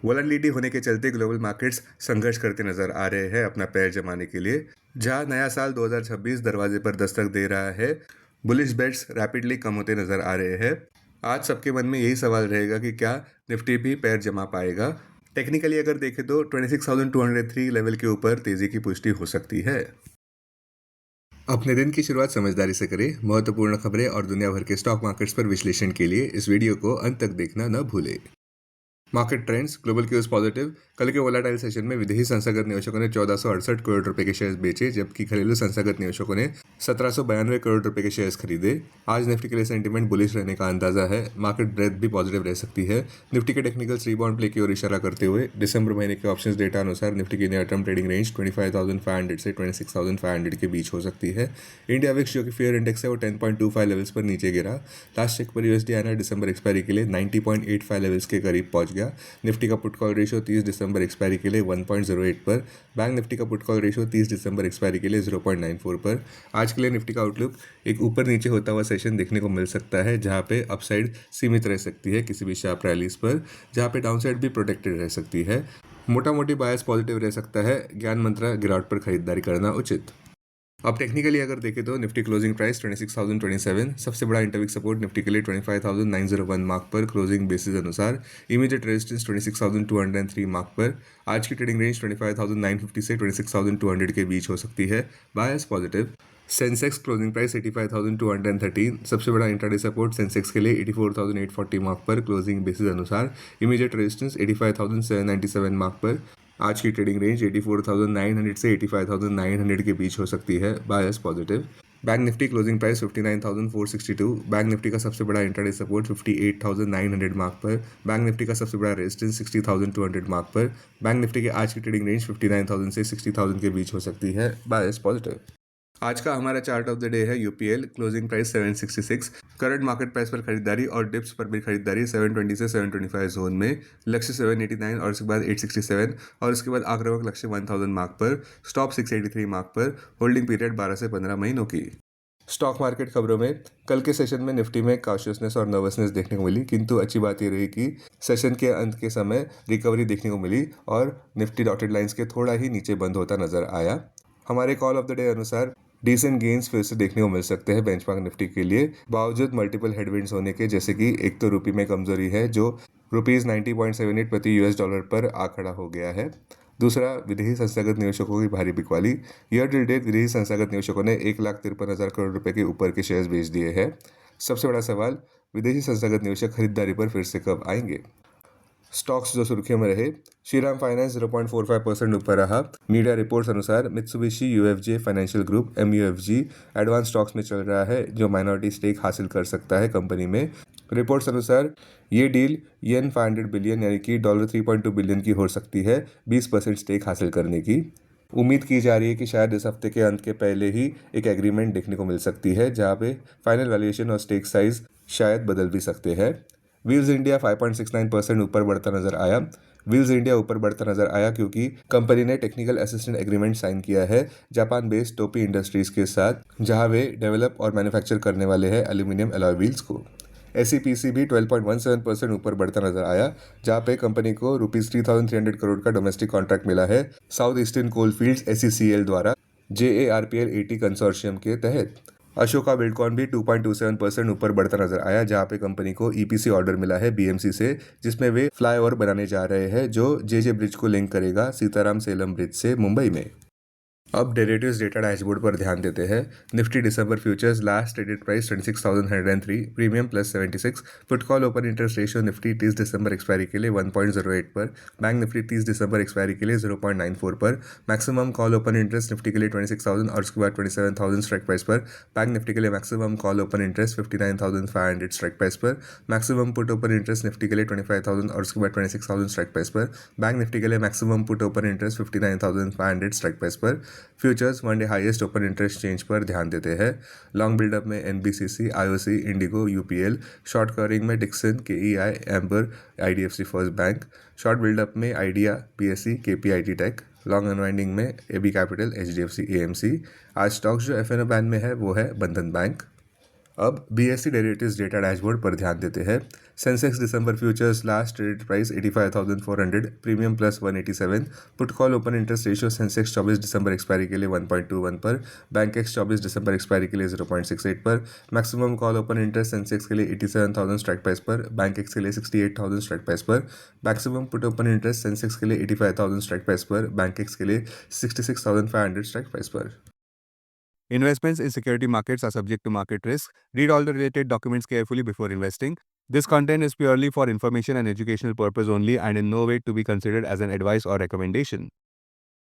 Volatility होने के चलते ग्लोबल मार्केट्स संघर्ष करते नजर आ रहे हैं अपना पैर जमाने के लिए। जहां नया साल 2026 दरवाजे पर दस्तक दे रहा है, बुलिश बेट्स रैपिडली कम होते नजर आ रहे हैं। आज सबके मन में यही सवाल रहेगा कि क्या निफ्टी भी पैर जमा पाएगा। टेक्निकली अगर देखें तो 26,203 लेवल के ऊपर तेजी की पुष्टि हो सकती है। अपने दिन की शुरुआत समझदारी से करें। महत्वपूर्ण खबरें और दुनिया भर के स्टॉक मार्केट्स पर विश्लेषण के लिए इस वीडियो को अंत तक देखना न भूलें। Market trends, global cues positive. कल के वोलेटाइल सेशन में विदेशी संस्थागत निवेशकों ने 1468 करोड़ रुपए के शेयर्स बेचे, जबकि घरेलू संस्थागत निवेशकों ने 1792 करोड़ रुपए के शेयर्स खरीदे। आज निफ्टी के लिए सेंटीमेंट बुलिश रहने का अंदाजा है। मार्केट ब्रेथ भी पॉजिटिव रह सकती है। निफ्टी के टेक्निकल्स रिबाउंड प्ले की ओर इशारा करते हुए दिसंबर महीने के ऑप्शंस डेटा अनुसार निफ्टी की नियर टर्म ट्रेडिंग रेंज 25,500 से 26,500 के बीच हो सकती है। इंडिया विक्स जो कि फेयर इंडेक्स है वो 10.25 लेवल्स पर नीचे गिरा। लास्ट चेक पर यूएसडी आईएनआर दिसंबर एक्सपायरी के लिए 90.85 लेवल्स के करीब पहुंच गया। निफ्टी का put call ratio 30 December expiry के लिए 1.08 पर। बैंक निफ्टी का put call ratio 30 December expiry के लिए 0.94 पर। आज के लिए निफ्टी का आउटलुक एक ऊपर नीचे होता हुआ सेशन देखने को मिल सकता है, जहां पे अपसाइड सीमित रह सकती है किसी भी शार्प रैलीज पर, जहां पे डाउनसाइड भी प्रोटेक्टेड रह सकती है। मोटा मोटी बायस पॉजिटिव रह सकता है। ज्ञान मंत्रा गिरावट पर खरीदारी करना उचित। अब टेक्निकली अगर देखें तो निफ्टी क्लोजिंग प्राइस 26,027। सबसे बड़ा इंटरवीक सपोर्ट निफ्टी के लिए 25,901 मार्क पर क्लोजिंग बेसिस अनुसार। इमीडिएट रेजिस्टेंस 26,203 मार्क पर। आज की ट्रेडिंग रेंज 25,950 से 26,200 के बीच हो सकती है। Bias positive. Sensex closing price 85,213। सबसे बड़ा इंट्राडे सपोर्ट सेंसेक्स के लिए 84,840 मार्क पर क्लोजिंग बेसिस अनुसार। इमीडिएट रेजिस्टेंस 85,797 मार्क पर। आज की ट्रेडिंग रेंज 84,900 से 85,900 के बीच हो सकती है। Bias positive. Bank Nifty closing price 59,462। Bank Nifty का सबसे बड़ा इंट्राडे सपोर्ट 58,900 मार्क पर। बैंक निफ्टी का सबसे बड़ा रेजिस्टेंस 60,200 मार्क पर। बैंक निफ्टी के आज की ट्रेडिंग रेंज 59,000 से 60,000 के बीच हो सकती है। Bias positive. आज का हमारा चार्ट ऑफ द डे है UPL. Closing price 766। Current market price पर खरीदारी और डिप्स पर भी खरीदारी 720 से 725 जोन में। लक्ष्य 789 और उसके बाद 867 और उसके बाद आक्रामक लक्ष्य 1000 मार्क पर। स्टॉप 683 मार्क पर। होल्डिंग पीरियड 12 से 15 महीनों की। स्टॉक मार्केट खबरों में कल के सेशन में निफ्टी में कॉशियसनेस और नर्वसनेस देखने को मिली, किंतु अच्छी बात यह रही कि सेशन के अंत के समय रिकवरी देखने को मिली और निफ्टी डॉटेड लाइंस के थोड़ा ही नीचे बंद होता नजर आया। हमारे कॉल ऑफ द डे अनुसार डिसेंट गेन्स फिर से देखने को मिल सकते हैं बेंचमार्क निफ्टी के लिए, बावजूद मल्टीपल हेडविंड्स होने के, जैसे कि एक तो रुपये में कमजोरी है जो ₹90.78 प्रति यूएस डॉलर पर आ खड़ा हो गया है। दूसरा, विदेशी संस्थागत निवेशकों की भारी बिकवाली। ईयर टिल डेट विदेशी संस्थागत निवेशकों ने 1,53,000 करोड़ रुपए के ऊपर के शेयर्स बेच दिए हैं। सबसे बड़ा सवाल, विदेशी संस्थागत निवेशक खरीदारी पर फिर से कब आएंगे। स्टॉक्स जो सुर्खियों में रहे, श्रीराम फाइनेंस 0.45% ऊपर रहा। मीडिया रिपोर्ट्स अनुसार Mitsubishi UFJ financial group MUFG advance stocks में चल रहा है, जो माइनॉरिटी स्टेक हासिल कर सकता है कंपनी में। रिपोर्ट्स अनुसार ये डील येन 500 बिलियन यानी कि $3.2 बिलियन की हो सकती है, 20% स्टेक हासिल करने की। उम्मीद की जा रही है कि शायद इस हफ्ते के अंत के पहले ही एक एग्रीमेंट देखने को मिल सकती है, जहां पे फाइनल वैल्यूएशन और स्टेक साइज शायद बदल भी सकते हैं। व्हील्स इंडिया 5.69% ऊपर बढ़ता नजर आया। व्हील्स इंडिया ऊपर बढ़ता नजर आया क्योंकि कंपनी ने टेक्निकल असिस्टेंट एग्रीमेंट साइन किया है जापान बेस्ड टोपी इंडस्ट्रीज के साथ, जहां वे डेवलप और मैन्युफैक्चर करने वाले हैं एल्यूमिनियम अलॉय व्हील्स को। SEPC भी 12.17% ऊपर बढ़ता नजर आया, जहां पे कंपनी को ₹3,300 करोड़ का डोमेस्टिक कॉन्ट्रैक्ट मिला है साउथ ईस्टर्न कोलफील्ड्स SECL द्वारा JARPL 80 कंसोर्शियम के तहत। अशोका बिल्डकॉन भी 2.27% ऊपर बढ़ता नजर आया, जहां पे कंपनी को EPC ऑर्डर मिला है BMC से, जिसमें वे फ्लाईओवर बनाने जा रहे हैं जो JJ ब्रिज को लिंक करेगा सीताराम सेलम ब्रिज से मुंबई में। अब डेरिवेटिव्स डेटा डैशबोर्ड पर ध्यान देते हैं। Nifty December futures last traded price 26,103, premium +76। Put call open interest ratio Nifty 30 December expiry के लिए 1.08 पर। बैंक निफ्टी 30 दिसंबर एक्सपायरी के लिए 0.94 पर। Maximum call open interest Nifty के लिए 26,000 और उसके बाद 27,000 स्ट्राइक प्राइस पर। बैंक निफ्टी के लिए maximum call open interest 59,500 strike price पर। Maximum put open interest Nifty के लिए 25,000 और उसके बाद 26,000 स्ट्राइक प्राइस पर। बैंक निफ्टी के लिए maximum put open interest 59,500 strike price पर। Futures one day highest open interest change पर ध्यान देते हैं। लॉन्ग बिल्डअप में NBCC, IOC, IndiGo, UPL। Short covering में Dixon, KEI, Amber, IDFC first bank. Short buildup में Idea, PSE, KPIT tech. Long unwinding में AB capital, HDFC, AMC। आज stocks जो FNO बैन में है वो है बंधन बैंक। अब BSE डेरिवेटिव्स डेटा डैशबोर्ड पर ध्यान देते हैं। Sensex December futures last traded price 85,400, premium plus 187। Put call open interest ratio Sensex 24 December expiry के लिए 1.21 पर, बैंक एक्स 24 दिसंबर एक्सपायरी के लिए 0.68 पर। Maximum call open interest Sensex के लिए 87,000 स्ट्राइक प्राइस पर, बैंक एक्स के लिए 68,000 स्ट्राइक प्राइस पर। Maximum put open interest Sensex के लिए 85,000 स्ट्राइक प्राइस पर, बैंक एक्स के लिए 66,500 स्ट्राइक प्राइस पर। Investments in security markets are subject to market risk. Read all the related documents carefully before investing. This content is purely for information and educational purpose only and in no way to be considered as an advice or recommendation.